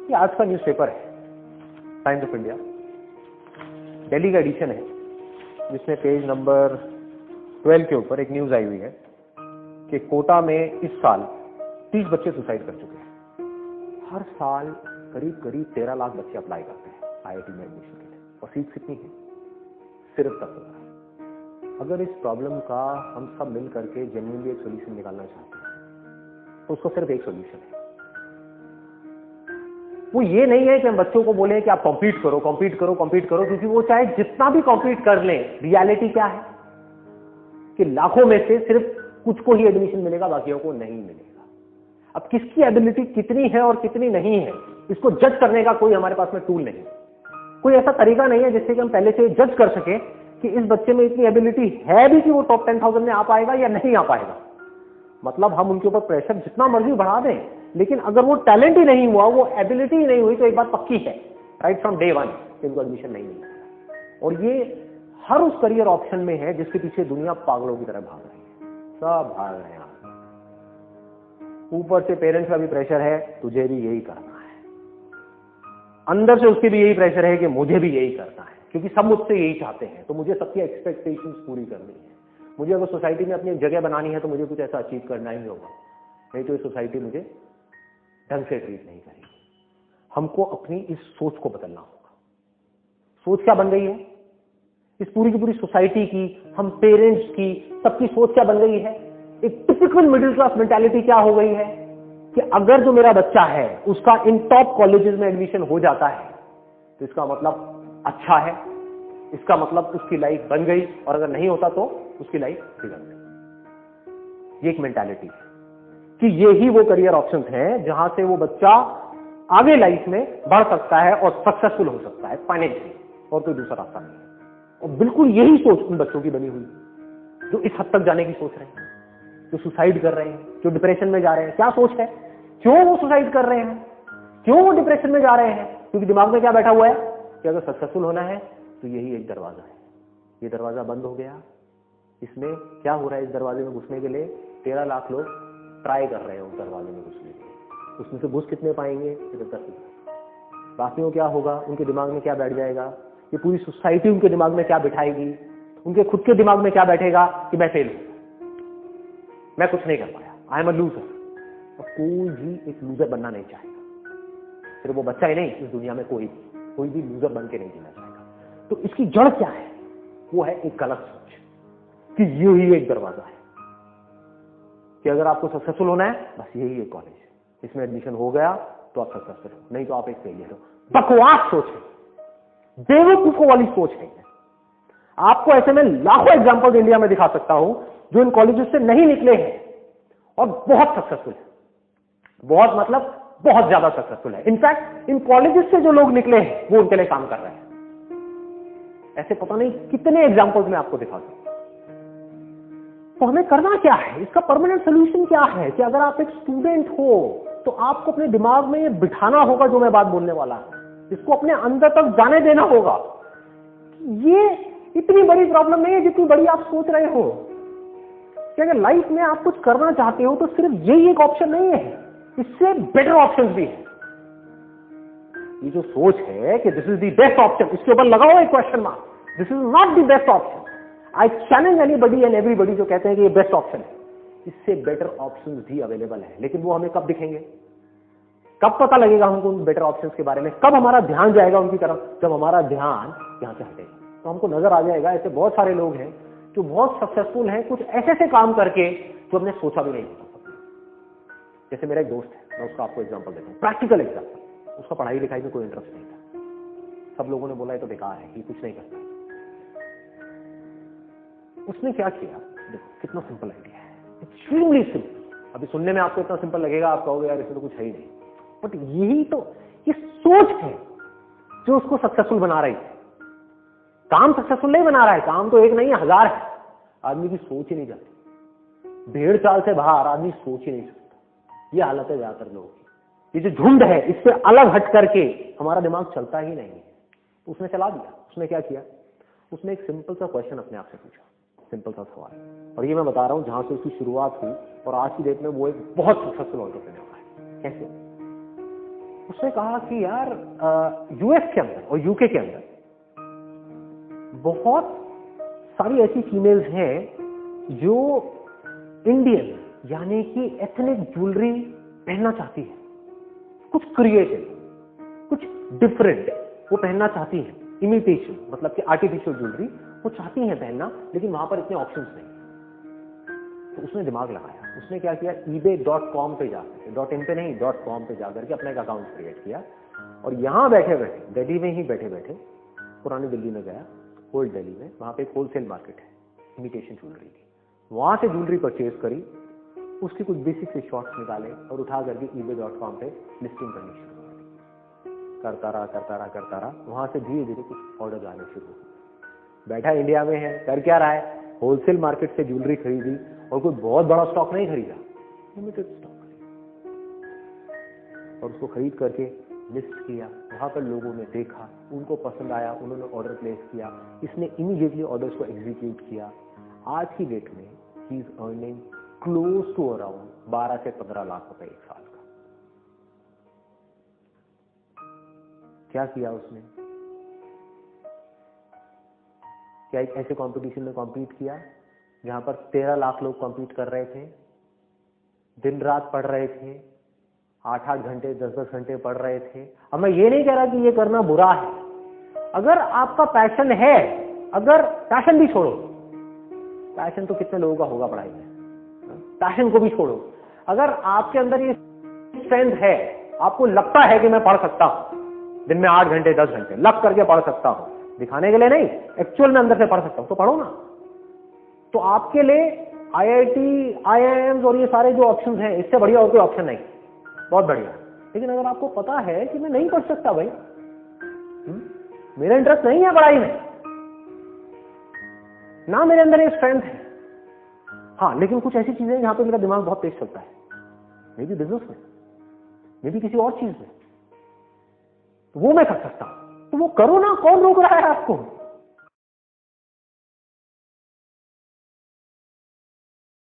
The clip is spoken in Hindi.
ये आज का न्यूज़पेपर है, टाइम्स ऑफ इंडिया, दिल्ली का एडिशन है, जिसमें पेज नंबर 12 के ऊपर एक न्यूज आई हुई है कि कोटा में इस साल 30 बच्चे सुसाइड कर चुके हैं। हर साल करीब करीब 13 लाख बच्चे अप्लाई करते हैं आईआईटी में एडमिशन के लिए, और सीट कितनी है? सिर्फ 10,000। अगर इस प्रॉब्लम का हम सब मिल करके जेन्युइनली एक सोल्यूशन निकालना चाहते हैं तो उसको सिर्फ एक सोल्यूशन है। वो ये नहीं है कि हम बच्चों को बोले कि आप कॉम्पीट करो कॉम्पीट करो कॉम्पीट करो, क्योंकि वो चाहे जितना भी कॉम्पीट कर लें, रियलिटी क्या है कि लाखों में से सिर्फ कुछ को ही एडमिशन मिलेगा, बाकियों को नहीं मिलेगा। अब किसकी एबिलिटी कितनी है और कितनी नहीं है, इसको जज करने का कोई हमारे पास में टूल नहीं, कोई ऐसा तरीका नहीं है जिससे कि हम पहले से जज कर सके कि इस बच्चे में इतनी एबिलिटी है भी कि वो टॉप 10,000 में आ पाएगा या नहीं आ पाएगा। मतलब हम उनके ऊपर प्रेशर जितना मर्जी बढ़ा दें, लेकिन अगर वो टैलेंट ही नहीं हुआ, वो एबिलिटी ही नहीं हुई, तो एक बात पक्की है राइट फ्रॉम डे वन इनको एडमिशन नहीं मिलेगा। और ये हर उस करियर ऑप्शन में है जिसके पीछे दुनिया पागलों की तरह भाग रही है, सब भाग रहे हैं। ऊपर से पेरेंट्स का भी प्रेशर है, तुझे भी यही करना है, अंदर से उसके भी यही प्रेशर है कि मुझे भी यही करना है, क्योंकि सब मुझसे यही चाहते हैं, तो मुझे सबकी एक्सपेक्टेशंस पूरी करनी है। मुझे अगर सोसाइटी में अपनी एक जगह बनानी है तो मुझे कुछ ऐसा अचीव करना ही होगा, नहीं तो ये सोसाइटी मुझे ढंग से ट्रीट नहीं करेगी। हमको अपनी इस सोच को बदलना होगा। सोच क्या बन गई है इस पूरी की पूरी सोसाइटी की, हम पेरेंट्स की, सबकी सोच क्या बन गई है? एक टिपिकल मिडिल क्लास मेंटालिटी क्या हो गई है कि अगर जो मेरा बच्चा है उसका इन टॉप कॉलेजेस में एडमिशन हो जाता है तो इसका मतलब अच्छा है, इसका मतलब उसकी लाइफ बन गई, और अगर नहीं होता तो उसकी लाइफ बिगड़ गई। ये एक मेंटालिटी है कि ये ही वो करियर ऑप्शंस हैं जहां से वो बच्चा आगे लाइफ में बढ़ सकता है और सक्सेसफुल हो सकता है फाइनेंशियली, और कोई दूसरा रास्ता नहीं है। और बिल्कुल यही सोच उन बच्चों की बनी हुई जो इस हद तक जाने की सोच रहे हैं, जो सुसाइड कर रहे हैं, जो डिप्रेशन में जा रहे हैं। क्या सोच है? क्यों वो सुसाइड कर रहे हैं, क्यों वो डिप्रेशन में जा रहे हैं? क्योंकि दिमाग में क्या बैठा हुआ है कि अगर सक्सेसफुल होना है तो यही एक दरवाजा है, ये दरवाजा बंद हो गया, इसमें क्या हो रहा है? इस दरवाजे में घुसने के लिए 13 लाख लोग ट्राई कर रहे हैं उस दरवाजे में घुसने के लिए। उसमें से घुस कितने पाएंगे? सिर्फ 10। बाकियों क्या होगा? उनके दिमाग में क्या बैठ जाएगा? ये पूरी सोसाइटी उनके दिमाग में क्या बिठाएगी? उनके खुद के दिमाग में क्या बैठेगा कि मैं फेल हूं, मैं कुछ नहीं कर पाया, आई एम अ लूजर। और कोई भी एक लूजर बनना नहीं चाहेगा, सिर्फ वो बच्चा ही नहीं, इस दुनिया में कोई भी लूजर बन के नहीं जीना चाहेगा। तो इसकी जड़ क्या है? वो है एक गलत सोच कि ये ही एक दरवाजा है कि अगर आपको सक्सेसफुल होना है बस यही एक कॉलेज है, इसमें एडमिशन हो गया तो आप सक्सेसफुल हो, नहीं तो आप एक फेलियर हो। बकवास सोच है, बेवकूफों वाली सोच है। आपको ऐसे में लाखों एग्जांपल इंडिया में दिखा सकता हूं जो इन कॉलेजेस से नहीं निकले हैं और बहुत सक्सेसफुल है, बहुत मतलब बहुत ज्यादा सक्सेसफुल है। इनफैक्ट इन कॉलेजेस से जो लोग निकले हैं वो उनके लिए काम कर रहे हैं। ऐसे पता नहीं कितने एग्जांपल्स मैं आपको दिखा सकता हूं। तो हमें करना क्या है? इसका परमानेंट सोल्यूशन क्या है कि अगर आप एक स्टूडेंट हो तो आपको अपने दिमाग में ये बिठाना होगा जो मैं बात बोलने वाला है, इसको अपने अंदर तक जाने देना होगा। ये इतनी बड़ी प्रॉब्लम नहीं है जितनी बड़ी आप सोच रहे हो कि अगर लाइफ में आप कुछ करना चाहते हो तो सिर्फ यही एक ऑप्शन नहीं है, इससे बेटर ऑप्शन भी है। ये जो सोच है कि this is the best option, इसके ऊपर लगाओ एक question mark, this is not the best option. I challenge anybody and everybody जो कहते हैं कि ये बेस्ट ऑप्शन है, इससे बेटर ऑप्शन भी अवेलेबल है, लेकिन वो हमें कब दिखेंगे? कब पता लगेगा हमको उन बेटर ऑप्शंस के बारे में? कब हमारा ध्यान जाएगा उनकी तरफ? जब हमारा ध्यान यहां से हटेगा तो हमको नजर आ जाएगा ऐसे बहुत सारे लोग हैं जो बहुत सक्सेसफुल हैं कुछ ऐसे ऐसे काम करके जो हमने सोचा भी नहीं था। जैसे मेरा एक दोस्त है, मैं उसका आपको एग्जांपल देता हूं, प्रैक्टिकल एग्जांपल। उसका पढ़ाई लिखाई में कोई इंटरेस्ट नहीं था, सब लोगों ने बोला ये तो बेकार है, ये कुछ नहीं करता। उसने क्या किया? देखो कितना सिंपल आइडिया है, एक्सट्रीमली सिंपल। अभी सुनने में आपको इतना सिंपल लगेगा, आप कहोगे यार इसमें तो कुछ है ही नहीं, बट यही तो ये सोच है जो उसको सक्सेसफुल बना रही है। काम सक्सेसफुल नहीं बना रहा है, काम तो एक नहीं है, 1000 है। आदमी की सोच ही नहीं जाती, 1.5 साल से बाहर आदमी सोच ही नहीं सकता। ये हालत है ज्यादातर लोगों की। ये जो झुंड है इससे अलग हट करके हमारा दिमाग चलता ही नहीं है। तो उसने चला दिया। उसने क्या किया? उसने एक सिंपल सा क्वेश्चन अपने आप से पूछा, सिंपल सा सवाल, और ये मैं बता रहा हूं जहां से उसकी शुरुआत हुई और आज की डेट में वो एक बहुत सक्सेसफुल एंटरप्रेन्योर है। कैसे? उसने कहा कि यार यूएस के अंदर और यूके के अंदर बहुत सारी ऐसी फीमेल्स हैं जो इंडियन यानी कि एथनिक ज्वेलरी पहनना चाहती है, कुछ क्रिएटिव, कुछ डिफरेंट वो पहनना चाहती है, इमिटेशन मतलब कि आर्टिफिशियल ज्वेलरी वो चाहती हैं पहनना, लेकिन वहां पर इतने ऑप्शंस नहीं। तो उसने दिमाग लगाया, उसने क्या किया, ebay.com पे जाकर, .in पे नहीं .com पे जाकर के अपना एक अकाउंट क्रिएट किया और यहां बैठे बैठे, दिल्ली में ही बैठे बैठे, पुरानी दिल्ली में गया, ओल्ड दिल्ली में, वहां पे एक होलसेल मार्केट है इमिटेशन ज्वेलरी की, वहां से ज्वेलरी परचेज करी, उसकी कुछ बेसिक से शॉर्ट्स निकाले और उठा करके ebay.com पे लिस्टिंग करनी शुरू कर दी। करता रहा, वहां से धीरे धीरे कुछ ऑर्डर आने शुरू हुए। बैठा इंडिया में है, कर क्या रहा है, होलसेल मार्केट से ज्वेलरी खरीदी और कोई बहुत बड़ा स्टॉक नहीं खरीदा, लिमिटेड स्टॉक खरीदा और उसको खरीद करके लिस्ट किया। वहां पर लोगों ने देखा, उनको पसंद आया, उन्होंने ऑर्डर प्लेस किया, इसने इमीडिएटली ऑर्डर्स को एग्जीक्यूट किया। आज की डेट में ही is earning close to around 12 से 15 लाख रुपए एक साल का। क्या किया उसने, क्या एक ऐसे कंपटीशन में कॉम्पीट किया जहां पर 13 लाख लोग कॉम्पीट कर रहे थे, दिन रात पढ़ रहे थे, 8-8 घंटे 10-10 घंटे पढ़ रहे थे। अब मैं ये नहीं कह रहा कि ये करना बुरा है, अगर आपका पैशन है, अगर पैशन भी छोड़ो, पैशन तो कितने लोगों का होगा पढ़ाई में, पैशन को भी छोड़ो, अगर आपके अंदर ये स्ट्रेंथ है, आपको लगता है कि मैं पढ़ सकता हूं दिन में 8 घंटे 10 घंटे लग करके पढ़ सकता हूं, दिखाने के लिए नहीं, एक्चुअल में अंदर से पढ़ सकता हूं, तो पढ़ो ना। तो आपके लिए आईआईटी, आईआईएम्स और ये सारे जो ऑप्शंस हैं, इससे बढ़िया और कोई ऑप्शन नहीं, बहुत बढ़िया। लेकिन अगर आपको पता है कि मैं नहीं पढ़ सकता भाई, मेरा इंटरेस्ट नहीं है पढ़ाई में, ना मेरे अंदर ये स्ट्रेंथ है, हाँ लेकिन कुछ ऐसी चीजें जहां पे मेरा दिमाग बहुत तेज चलता है, मे बी बिजनेस में, मे बी किसी और चीज में, तो वो मैं कर सकता हूं, तो वो करो ना, कौन रोक रहा है आपको।